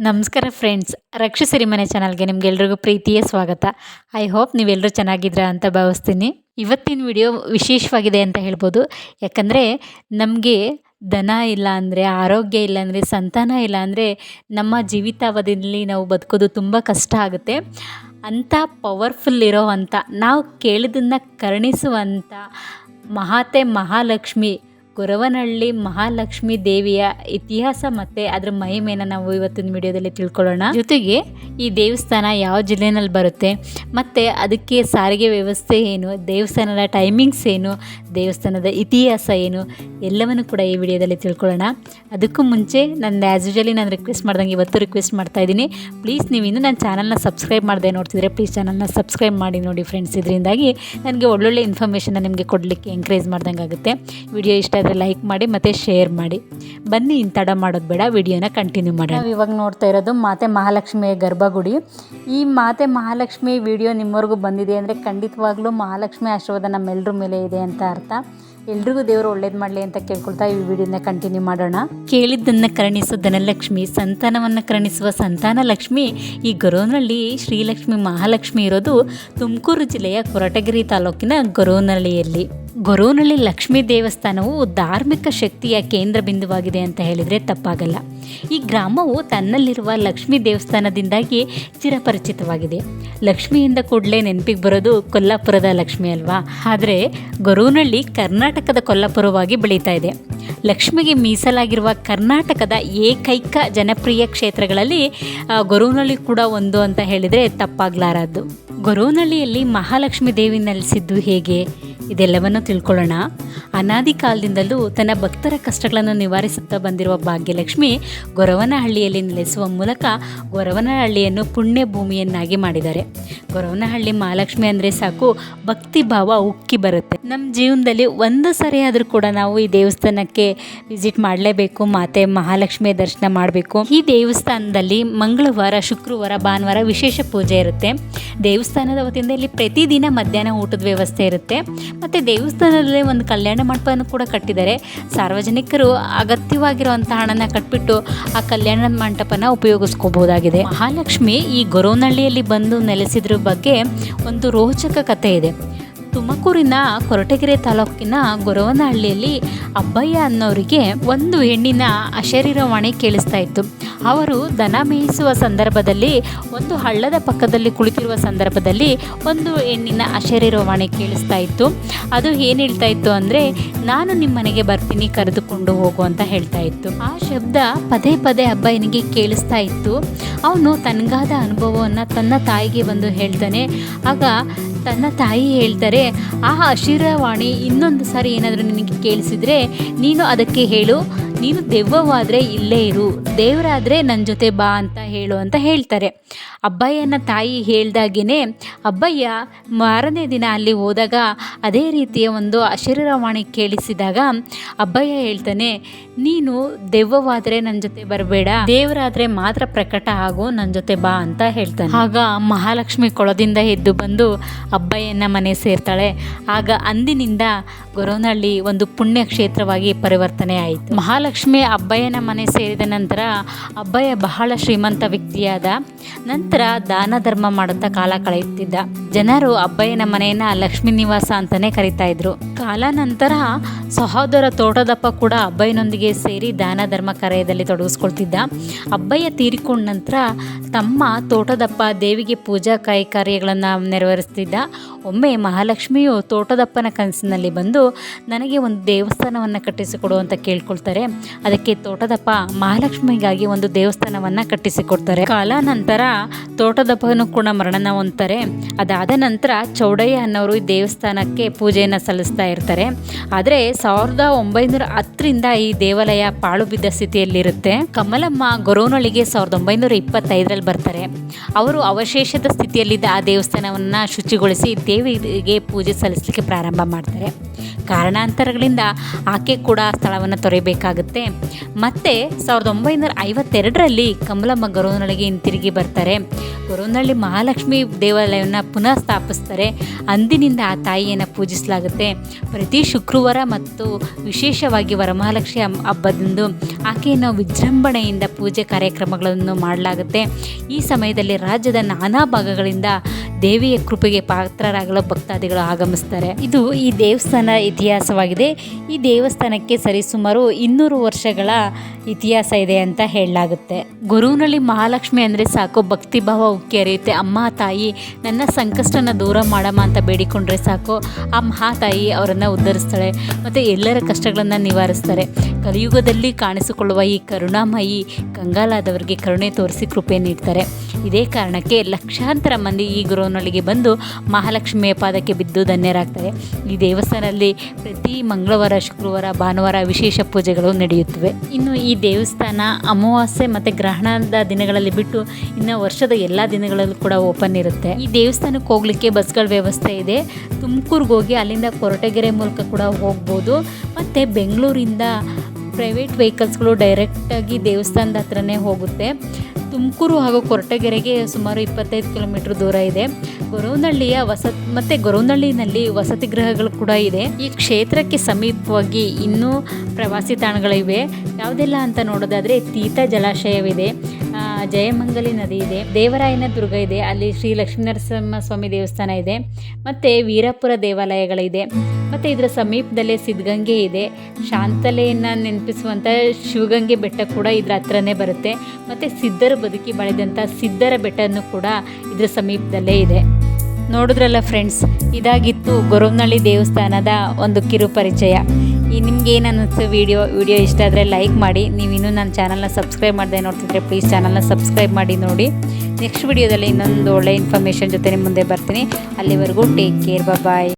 ನಮಸ್ಕಾರ ಫ್ರೆಂಡ್ಸ್, ರಕ್ಷಿಸಿರಿ ಮನೆ ಚಾನಲ್ಗೆ ನಿಮ್ಗೆಲ್ರಿಗೂ ಪ್ರೀತಿಯ ಸ್ವಾಗತ. ಐ ಹೋಪ್ ನೀವೆಲ್ಲರೂ ಚೆನ್ನಾಗಿದ್ದೀರಾ ಅಂತ ಭಾವಿಸ್ತೀನಿ. ಇವತ್ತಿನ ವಿಡಿಯೋ ವಿಶೇಷವಾಗಿದೆ ಅಂತ ಹೇಳ್ಬೋದು. ಯಾಕಂದರೆ ನಮಗೆ ಧನ ಇಲ್ಲ ಅಂದರೆ, ಆರೋಗ್ಯ ಇಲ್ಲ ಅಂದರೆ, ಸಂತಾನ ಇಲ್ಲ ಅಂದರೆ ನಮ್ಮ ಜೀವಿತಾವಧಿಯಲ್ಲಿ ನಾವು ಬದುಕೋದು ತುಂಬ ಕಷ್ಟ ಆಗುತ್ತೆ. ಅಂಥ ಪವರ್ಫುಲ್ ಇರೋವಂಥ, ನಾವು ಕೇಳಿದ್ದನ್ನು ಕರುಣಿಸುವಂಥ ಮಹಾತೆ ಮಹಾಲಕ್ಷ್ಮಿ ಗೊರವನಹಳ್ಳಿ ಮಹಾಲಕ್ಷ್ಮಿ ದೇವಿಯ ಇತಿಹಾಸ ಮತ್ತು ಅದರ ಮಹಿಮೆನ ನಾವು ಇವತ್ತಿನ ವಿಡಿಯೋದಲ್ಲಿ ತಿಳ್ಕೊಳ್ಳೋಣ. ಜೊತೆಗೆ ಈ ದೇವಸ್ಥಾನ ಯಾವ ಜಿಲ್ಲೆನಲ್ಲಿ ಬರುತ್ತೆ ಮತ್ತು ಅದಕ್ಕೆ ಸಾರಿಗೆ ವ್ಯವಸ್ಥೆ ಏನು, ದೇವಸ್ಥಾನದ ಟೈಮಿಂಗ್ಸ್ ಏನು, ದೇವಸ್ಥಾನದ ಇತಿಹಾಸ ಏನು, ಎಲ್ಲವನ್ನು ಕೂಡ ಈ ವಿಡಿಯೋದಲ್ಲಿ ತಿಳ್ಕೊಳ್ಳೋಣ. ಅದಕ್ಕೂ ಮುಂಚೆ ನಾನು ಆ್ಯಸ್ ಯೂಶಲಿ ನಾನು ರಿಕ್ವೆಸ್ಟ್ ಮಾಡ್ದಂಗೆ ಇವತ್ತು ರಿಕ್ವೆಸ್ಟ್ ಮಾಡ್ತಾಯಿದ್ದೀನಿ. ಪ್ಲೀಸ್ ನೀವು ಇನ್ನೂ ನನ್ನ ಚಾನಲ್ನ ಸಬ್ಸ್ಕ್ರೈಬ್ ಮಾಡದೆ ನೋಡ್ತಿದ್ರೆ ಪ್ಲೀಸ್ ಚಾನಲ್ನ ಸಬ್ಸ್ಕ್ರೈಬ್ ಮಾಡಿ ನೋಡಿ ಫ್ರೆಂಡ್ಸ್. ಇದರಿಂದಾಗಿ ನನಗೆ ಒಳ್ಳೊಳ್ಳೆ ಇನ್ಫಾರ್ಮೇಷನ್ನ ನಿಮಗೆ ಕೊಡಲಿಕ್ಕೆ ಎಂಕರೇಜ್ ಮಾಡ್ದಂಗೆ ಆಗುತ್ತೆ. ವಿಡಿಯೋ ಇಷ್ಟ ಆದರೆ ಲೈಕ್ ಮಾಡಿ ಮತ್ತು ಶೇರ್ ಮಾಡಿ. ಬನ್ನಿ, ಇನ್ನು ತಡ ಮಾಡೋದು ಬೇಡ, ವಿಡಿಯೋನ ಕಂಟಿನ್ಯೂ ಮಾಡೋಣ. ನಾವು ಇವಾಗ ನೋಡ್ತಾ ಇರೋದು ಮಾತೆ ಮಹಾಲಕ್ಷ್ಮಿಯ ಗರ್ಭಗುಡಿ. ಈ ಮಾತೆ ಮಹಾಲಕ್ಷ್ಮಿ ವಿಡಿಯೋ ನಿಮ್ಮವರೆಗೂ ಬಂದಿದೆ ಅಂದರೆ ಖಂಡಿತವಾಗ್ಲೂ ಮಹಾಲಕ್ಷ್ಮಿ ಆಶೀರ್ವಾದ ನಮ್ಮೆಲ್ಲರ ಮೇಲೆ ಇದೆ ಅಂತ ಅರ್ಥ. ಎಲ್ರಿಗೂ ದೇವರು ಒಳ್ಳೇದು ಮಾಡಲಿ ಅಂತ ಕೇಳ್ಕೊಳ್ತಾ ಈ ವಿಡಿಯೋನ ಕಂಟಿನ್ಯೂ ಮಾಡೋಣ. ಕೇಳಿದ್ದನ್ನು ಕರುಣಿಸುವ ಧನಲಕ್ಷ್ಮಿ, ಸಂತಾನವನ್ನು ಕರುಣಿಸುವ ಸಂತಾನ ಲಕ್ಷ್ಮಿ ಈ ಗೊರವನಹಳ್ಳಿ ಶ್ರೀಲಕ್ಷ್ಮಿ ಮಹಾಲಕ್ಷ್ಮಿ ಇರೋದು ತುಮಕೂರು ಜಿಲ್ಲೆಯ ಕೊರಟಗೆರೆ ತಾಲೂಕಿನ ಗೊರವನಹಳ್ಳಿಯಲ್ಲಿ. ಗೊರವನಹಳ್ಳಿ ಲಕ್ಷ್ಮೀ ದೇವಸ್ಥಾನವು ಧಾರ್ಮಿಕ ಶಕ್ತಿಯ ಕೇಂದ್ರ ಬಿಂದುವಾಗಿದೆ ಅಂತ ಹೇಳಿದರೆ ತಪ್ಪಾಗಲ್ಲ. ಈ ಗ್ರಾಮವು ತನ್ನಲ್ಲಿರುವ ಲಕ್ಷ್ಮೀ ದೇವಸ್ಥಾನದಿಂದಾಗಿ ಚಿರಪರಿಚಿತವಾಗಿದೆ. ಲಕ್ಷ್ಮಿಯಿಂದ ಕೂಡಲೇ ನೆನಪಿಗೆ ಬರೋದು ಕೊಲ್ಲಾಪುರದ ಲಕ್ಷ್ಮಿ ಅಲ್ವಾ? ಆದರೆ ಗೊರವನಹಳ್ಳಿ ಕರ್ನಾಟಕದ ಕೊಲ್ಲಾಪುರವಾಗಿ ಬೆಳೀತಾ ಇದೆ. ಲಕ್ಷ್ಮಿಗೆ ಮೀಸಲಾಗಿರುವ ಕರ್ನಾಟಕದ ಏಕೈಕ ಜನಪ್ರಿಯ ಕ್ಷೇತ್ರಗಳಲ್ಲಿ ಗೊರವನಹಳ್ಳಿ ಕೂಡ ಒಂದು ಅಂತ ಹೇಳಿದರೆ ತಪ್ಪಾಗಲಾರದು. ಗೊರವನಹಳ್ಳಿಯಲ್ಲಿ ಮಹಾಲಕ್ಷ್ಮಿ ದೇವಿ ನೆಲೆಸಿದ್ದು ಹೇಗೆ, ಇದೆಲ್ಲವನ್ನು ತಿಳ್ಕೊಳ್ಳೋಣ. ಅನಾದಿ ಕಾಲದಿಂದಲೂ ತನ್ನ ಭಕ್ತರ ಕಷ್ಟಗಳನ್ನು ನಿವಾರಿಸುತ್ತಾ ಬಂದಿರುವ ಭಾಗ್ಯಲಕ್ಷ್ಮಿ ಗೊರವನಹಳ್ಳಿಯಲ್ಲಿ ನೆಲೆಸುವ ಮೂಲಕ ಗೊರವನಹಳ್ಳಿಯನ್ನು ಪುಣ್ಯ ಭೂಮಿಯನ್ನಾಗಿ ಮಾಡಿದ್ದಾರೆ. ಗೊರವನಹಳ್ಳಿ ಮಹಾಲಕ್ಷ್ಮಿ ಅಂದರೆ ಸಾಕು ಭಕ್ತಿ ಭಾವ ಉಕ್ಕಿ ಬರುತ್ತೆ. ನಮ್ಮ ಜೀವನದಲ್ಲಿ ಒಂದು ಸರಿ ಆದರೂ ಕೂಡ ನಾವು ಈ ದೇವಸ್ಥಾನಕ್ಕೆ ವಿಸಿಟ್ ಮಾಡಲೇಬೇಕು, ಮಾತೆ ಮಹಾಲಕ್ಷ್ಮಿಯ ದರ್ಶನ ಮಾಡಬೇಕು. ಈ ದೇವಸ್ಥಾನದಲ್ಲಿ ಮಂಗಳವಾರ, ಶುಕ್ರವಾರ, ಭಾನುವಾರ ವಿಶೇಷ ಪೂಜೆ ಇರುತ್ತೆ. ದೇವಸ್ಥಾನದ ವತಿಯಿಂದ ಇಲ್ಲಿ ಪ್ರತಿದಿನ ಮಧ್ಯಾಹ್ನ ಊಟದ ವ್ಯವಸ್ಥೆ ಇರುತ್ತೆ. ಮತ್ತು ದೇವಸ್ಥಾನದಲ್ಲೇ ಒಂದು ಕಲ್ಯಾಣ ಮಂಟಪವನ್ನು ಕೂಡ ಕಟ್ಟಿದ್ದಾರೆ. ಸಾರ್ವಜನಿಕರು ಅಗತ್ಯವಾಗಿರುವಂಥ ಹಣನ ಕಟ್ಬಿಟ್ಟು ಆ ಕಲ್ಯಾಣ ಮಂಟಪನ ಉಪಯೋಗಿಸ್ಕೋಬಹುದಾಗಿದೆ. ಮಹಾಲಕ್ಷ್ಮಿ ಈ ಗೊರವನಹಳ್ಳಿಯಲ್ಲಿ ಬಂದು ನೆಲೆಸಿದ್ರ ಬಗ್ಗೆ ಒಂದು ರೋಚಕ ಕಥೆ ಇದೆ. ತುಮಕೂರಿನ ಕೊರಟಗೆರೆ ತಾಲೂಕಿನ ಗೊರವನಹಳ್ಳಿಯಲ್ಲಿ ಅಬ್ಬಯ್ಯ ಅನ್ನೋರಿಗೆ ಒಂದು ಹೆಣ್ಣಿನ ಅಶರೀರವಾಣಿ ಕೇಳಿಸ್ತಾ ಇತ್ತು. ಅವರು ದನ ಮೇಯಿಸುವ ಸಂದರ್ಭದಲ್ಲಿ ಒಂದು ಹಳ್ಳದ ಪಕ್ಕದಲ್ಲಿ ಕುಳಿತಿರುವ ಸಂದರ್ಭದಲ್ಲಿ ಒಂದು ಹೆಣ್ಣಿನ ಅಶರೀರವಾಣಿ ಕೇಳಿಸ್ತಾ ಇತ್ತು. ಅದು ಏನು ಹೇಳ್ತಾ ಇತ್ತು ಅಂದರೆ, ನಾನು ನಿಮ್ಮ ಮನೆಗೆ ಬರ್ತೀನಿ, ಕರೆದುಕೊಂಡು ಹೋಗು ಅಂತ ಹೇಳ್ತಾ ಇತ್ತು. ಆ ಶಬ್ದ ಪದೇ ಪದೇ ಅಬ್ಬಯ್ಯನಿಗೆ ಕೇಳಿಸ್ತಾ ಇತ್ತು. ಅವನು ತನಗಾದ ಅನುಭವವನ್ನು ತನ್ನ ತಾಯಿಗೆ ಬಂದು ಹೇಳ್ತಾನೆ. ಆಗ ತನ್ನ ತಾಯಿ ಹೇಳ್ತಾರೆ, ಆ ಅಶರೀರವಾಣಿ ಇನ್ನೊಂದು ಸಾರಿ ಏನಾದರೂ ನಿನಗೆ ಕೇಳಿಸಿದರೆ ನೀನು ಅದಕ್ಕೆ ಹೇಳು, ನೀನು ದೆವ್ವವಾದರೆ ಇಲ್ಲೇ ಇರು, ದೇವರಾದರೆ ನನ್ನ ಜೊತೆ ಬಾ ಅಂತ ಹೇಳು ಅಂತ ಹೇಳ್ತಾರೆ. ಅಬ್ಬಯ್ಯನ ತಾಯಿ ಹೇಳ್ದಾಗೇ ಅಬ್ಬಯ್ಯ ಮಾರನೇ ದಿನ ಅಲ್ಲಿ ಹೋದಾಗ ಅದೇ ರೀತಿಯ ಒಂದು ಅಶರೀರವಾಣಿ ಕೇಳಿಸಿದಾಗ ಅಬ್ಬಯ್ಯ ಹೇಳ್ತಾನೆ, ನೀನು ದೆವ್ವವಾದರೆ ನನ್ನ ಜೊತೆ ಬರಬೇಡ, ದೇವರಾದರೆ ಮಾತ್ರ ಪ್ರಕಟ ಆಗು, ನನ್ನ ಜೊತೆ ಬಾ ಅಂತ ಹೇಳ್ತಾನೆ. ಆಗ ಮಹಾಲಕ್ಷ್ಮಿ ಕೊಳದಿಂದ ಎದ್ದು ಬಂದು ಅಬ್ಬಯ್ಯನ ಮನೆ ಸೇರ್ತಾಳೆ. ಆಗ ಅಂದಿನಿಂದ ಗೊರವನಹಳ್ಳಿ ಒಂದು ಪುಣ್ಯ ಕ್ಷೇತ್ರವಾಗಿ ಪರಿವರ್ತನೆ ಆಯಿತು. ಮಹಾಲಕ್ಷ್ಮಿ ಅಬ್ಬಯ್ಯನ ಮನೆ ಸೇರಿದ ನಂತರ ಅಬ್ಬಯ್ಯ ಬಹಳ ಶ್ರೀಮಂತ ವ್ಯಕ್ತಿಯಾದ. ನಂತರ ದಾನ ಧರ್ಮ ಮಾಡುತ್ತಾ ಕಾಲ ಕಳೆಯುತ್ತಿದ್ದ. ಜನರು ಅಬ್ಬಯ್ಯನ ಮನೆಯನ್ನ ಲಕ್ಷ್ಮೀ ನಿವಾಸ ಅಂತಾನೆ ಕರಿತಾ ಇದ್ರು. ಕಾಲಾನಂತರ ಸಹೋದರ ತೋಟದಪ್ಪ ಕೂಡ ಅಬ್ಬಯ್ಯನೊಂದಿಗೆ ಸೇರಿ ದಾನ ಧರ್ಮ ಕಾರ್ಯದಲ್ಲಿ ತೊಡಗಿಸ್ಕೊಳ್ತಿದ್ದ. ಅಬ್ಬಯ್ಯ ತೀರಿಕೊಂಡ ನಂತರ ತಮ್ಮ ತೋಟದಪ್ಪ ದೇವಿಗೆ ಪೂಜಾ ಕಾರ್ಯಗಳನ್ನು ನೆರವೇರಿಸ್ತಿದ್ದ. ಒಮ್ಮೆ ಮಹಾಲಕ್ಷ್ಮಿಯು ತೋಟದಪ್ಪನ ಕನಸಿನಲ್ಲಿ ಬಂದು ನನಗೆ ಒಂದು ದೇವಸ್ಥಾನವನ್ನು ಕಟ್ಟಿಸಿಕೊಡು ಅಂತ ಕೇಳ್ಕೊಳ್ತಾರೆ. ಅದಕ್ಕೆ ತೋಟದಪ್ಪ ಮಹಾಲಕ್ಷ್ಮಿಗಾಗಿ ಒಂದು ದೇವಸ್ಥಾನವನ್ನು ಕಟ್ಟಿಸಿಕೊಡ್ತಾರೆ. ಕಾಲಾನಂತರ ತೋಟದಪ್ಪನು ಕೂಡ ಮರಣನ ಹೊಂದ್ತಾರೆ. ಅದಾದ ನಂತರ ಚೌಡಯ್ಯ ಅನ್ನೋರು ಈ ದೇವಸ್ಥಾನಕ್ಕೆ ಪೂಜೆಯನ್ನು ಸಲ್ಲಿಸ್ತಾ ಇರ್ತಾರೆ. ಆದರೆ 1910ರಿಂದ ಈ ದೇವಾಲಯ ಪಾಳು ಬಿದ್ದ ಸ್ಥಿತಿಯಲ್ಲಿರುತ್ತೆ. ಕಮಲಮ್ಮ ಗೊರವನಹಳ್ಳಿಗೆ 1925ರಲ್ಲಿ ಬರ್ತಾರೆ. ಅವರು ಅವಶೇಷದ ಸ್ಥಿತಿಯಲ್ಲಿದ್ದ ಆ ದೇವಸ್ಥಾನವನ್ನು ಶುಚಿಗೊಳಿಸಿ ದೇವಿಗೆ ಪೂಜೆ ಸಲ್ಲಿಸಲಿಕ್ಕೆ ಪ್ರಾರಂಭ ಮಾಡ್ತಾರೆ. ಕಾರಣಾಂತರಗಳಿಂದ ಆಕೆ ಕೂಡ ಆ ಸ್ಥಳವನ್ನು ತೊರೆಯಬೇಕಾಗುತ್ತೆ. ಮತ್ತು 1952ರಲ್ಲಿ ಕಮಲಮ್ಮ ಗೊರವನಹಳ್ಳಿಗೆ ಹಿಂತಿರುಗಿ ಬರ್ತಾರೆ. ಗೊರವನಹಳ್ಳಿ ಮಹಾಲಕ್ಷ್ಮಿ ದೇವಾಲಯವನ್ನು ಪುನಃ ಸ್ಥಾಪಿಸ್ತಾರೆ. ಅಂದಿನಿಂದ ಆ ತಾಯಿಯನ್ನು ಪೂಜಿಸಲಾಗುತ್ತೆ. ಪ್ರತಿ ಶುಕ್ರವಾರ ಮತ್ತು ವಿಶೇಷವಾಗಿ ವರಮಹಾಲಕ್ಷ್ಮಿ ಹಬ್ಬದಂದು ಆಕೆಯನ್ನು ವಿಜೃಂಭಣೆಯಿಂದ ಪೂಜೆ ಕಾರ್ಯಕ್ರಮಗಳನ್ನು ಮಾಡಲಾಗುತ್ತೆ. ಈ ಸಮಯದಲ್ಲಿ ರಾಜ್ಯದ ನಾನಾ ಭಾಗಗಳಿಂದ ದೇವಿಯ ಕೃಪೆಗೆ ಪಾತ್ರರಾಗಲು ಭಕ್ತಾದಿಗಳು ಆಗಮಿಸ್ತಾರೆ. ಇದು ಈ ದೇವಸ್ಥಾನ ಇತಿಹಾಸವಾಗಿದೆ. ಈ ದೇವಸ್ಥಾನಕ್ಕೆ ಸರಿಸುಮಾರು 200 ವರ್ಷಗಳ ಇತಿಹಾಸ ಇದೆ ಅಂತ ಹೇಳಲಾಗುತ್ತೆ. ಗೊರವನಹಳ್ಳಿ ಮಹಾಲಕ್ಷ್ಮಿ ಅಂದರೆ ಸಾಕು, ಭಕ್ತಿ ಭಾವ ಉಕ್ಕಿ ಹರಿಯುತ್ತೆ. ಅಮ್ಮ ತಾಯಿ ನನ್ನ ಸಂಕಷ್ಟನ ದೂರ ಮಾಡಮ್ಮ ಅಂತ ಬೇಡಿಕೊಂಡ್ರೆ ಸಾಕು, ಆ ಮಹಾತಾಯಿ ಅವರನ್ನು ಉದ್ಧರಿಸ್ತಾಳೆ ಮತ್ತು ಎಲ್ಲರ ಕಷ್ಟಗಳನ್ನು ನಿವಾರಿಸ್ತಾರೆ. ಕಲಿಯುಗದಲ್ಲಿ ಕಾಣಿಸಿಕೊಳ್ಳುವ ಈ ಕರುಣಾಮಯಿ ಕಂಗಾಲಾದವರಿಗೆ ಕರುಣೆ ತೋರಿಸಿ ಕೃಪೆ ನೀಡ್ತಾರೆ. ಇದೇ ಕಾರಣಕ್ಕೆ ಲಕ್ಷಾಂತರ ಮಂದಿ ಈ ಗೊರವನಹಳ್ಳಿಗೆ ಬಂದು ಮಹಾಲಕ್ಷ್ಮಿಯ ಪಾದಕ್ಕೆ ಬಿದ್ದು ಧನ್ಯರಾಗ್ತಾರೆ. ಈ ದೇವಸ್ಥಾನದಲ್ಲಿ ಪ್ರತಿ ಮಂಗಳವಾರ, ಶುಕ್ರವಾರ, ಭಾನುವಾರ ವಿಶೇಷ ಪೂಜೆಗಳು ನಡೆಯುತ್ತವೆ. ಇನ್ನು ಈ ದೇವಸ್ಥಾನ ಅಮಾವಾಸ್ಯೆ ಮತ್ತು ಗ್ರಹಣದ ದಿನಗಳಲ್ಲಿ ಬಿಟ್ಟು ಇನ್ನು ವರ್ಷದ ಎಲ್ಲ ದಿನಗಳಲ್ಲೂ ಕೂಡ ಓಪನ್ ಇರುತ್ತೆ. ಈ ದೇವಸ್ಥಾನಕ್ಕೆ ಹೋಗ್ಲಿಕ್ಕೆ ಬಸ್ಗಳ ವ್ಯವಸ್ಥೆ ಇದೆ. ತುಮಕೂರಿಗೆ ಹೋಗಿ ಅಲ್ಲಿಂದ ಕೊರಟಗೆರೆ ಮೂಲಕ ಕೂಡ ಹೋಗ್ಬೋದು. ಮತ್ತು ಬೆಂಗಳೂರಿಂದ ಪ್ರೈವೇಟ್ ವೆಹಿಕಲ್ಸ್ಗಳು ಡೈರೆಕ್ಟಾಗಿ ದೇವಸ್ಥಾನದ ಹತ್ರನೇ ಹೋಗುತ್ತೆ. ತುಮಕೂರು ಹಾಗೂ ಕೊರಟಗೆರೆಗೆ ಸುಮಾರು 25 ಕಿಲೋಮೀಟ್ರ್ ದೂರ ಇದೆ. ಗೊರವನಹಳ್ಳಿಯ ಗೊರವನಹಳ್ಳಿನಲ್ಲಿ ವಸತಿ ಗೃಹಗಳು ಕೂಡ ಇದೆ. ಈ ಕ್ಷೇತ್ರಕ್ಕೆ ಸಮೀಪವಾಗಿ ಇನ್ನೂ ಪ್ರವಾಸಿ ತಾಣಗಳಿವೆ. ಯಾವುದೆಲ್ಲ ಅಂತ ನೋಡೋದಾದರೆ ತೀತ ಜಲಾಶಯವಿದೆ, ಜಯಮಂಗಲಿ ನದಿ ಇದೆ, ದೇವರಾಯನ ದುರ್ಗ ಇದೆ, ಅಲ್ಲಿ ಶ್ರೀ ಲಕ್ಷ್ಮೀನರಸಿಂಹ ಸ್ವಾಮಿ ದೇವಸ್ಥಾನ ಇದೆ, ಮತ್ತು ವೀರಪುರ ದೇವಾಲಯಗಳಿದೆ. ಮತ್ತು ಇದರ ಸಮೀಪದಲ್ಲೇ ಸಿದ್ಧಗಂಗೆ ಇದೆ. ಶಾಂತಲೆಯನ್ನು ನೆನಪಿಸುವಂಥ ಶಿವಗಂಗೆ ಬೆಟ್ಟ ಕೂಡ ಇದರ ಹತ್ರನೇ ಬರುತ್ತೆ. ಮತ್ತು ಸಿದ್ಧರು ಬದುಕಿ ಬಾಳಿದಂಥ ಸಿದ್ಧರ ಬೆಟ್ಟನೂ ಕೂಡ ಇದರ ಸಮೀಪದಲ್ಲೇ ಇದೆ. ನೋಡಿದ್ರಲ್ಲ ಫ್ರೆಂಡ್ಸ್, ಇದಾಗಿತ್ತು ಗೊರವನಹಳ್ಳಿ ದೇವಸ್ಥಾನದ ಒಂದು ಕಿರು ಪರಿಚಯ. ನಿಮ್ಗೆ ಏನು ಅನ್ನಿಸ್ತು ವಿಡಿಯೋ ಇಷ್ಟ ಆದರೆ ಲೈಕ್ ಮಾಡಿ. ನೀವು ಇನ್ನೂ ನನ್ನ ಚಾನಲ್ನ ಸಬ್ಸ್ಕ್ರೈಬ್ ಮಾಡದೆ ನೋಡ್ತಿದ್ರೆ ಪ್ಲೀಸ್ ಚಾನಲ್ನ ಸಬ್ಸ್ಕ್ರೈಬ್ ಮಾಡಿ ನೋಡಿ. ನೆಕ್ಸ್ಟ್ ವಿಡಿಯೋದಲ್ಲಿ ಇನ್ನೊಂದು ಒಳ್ಳೆ ಇನ್ಫಾರ್ಮೇಷನ್ ಜೊತೆ ನಿಮ್ಮ ಮುಂದೆ ಬರ್ತೀನಿ. ಅಲ್ಲಿವರೆಗೂ ಟೇಕ್ ಕೇರ್, ಬಾಯ್.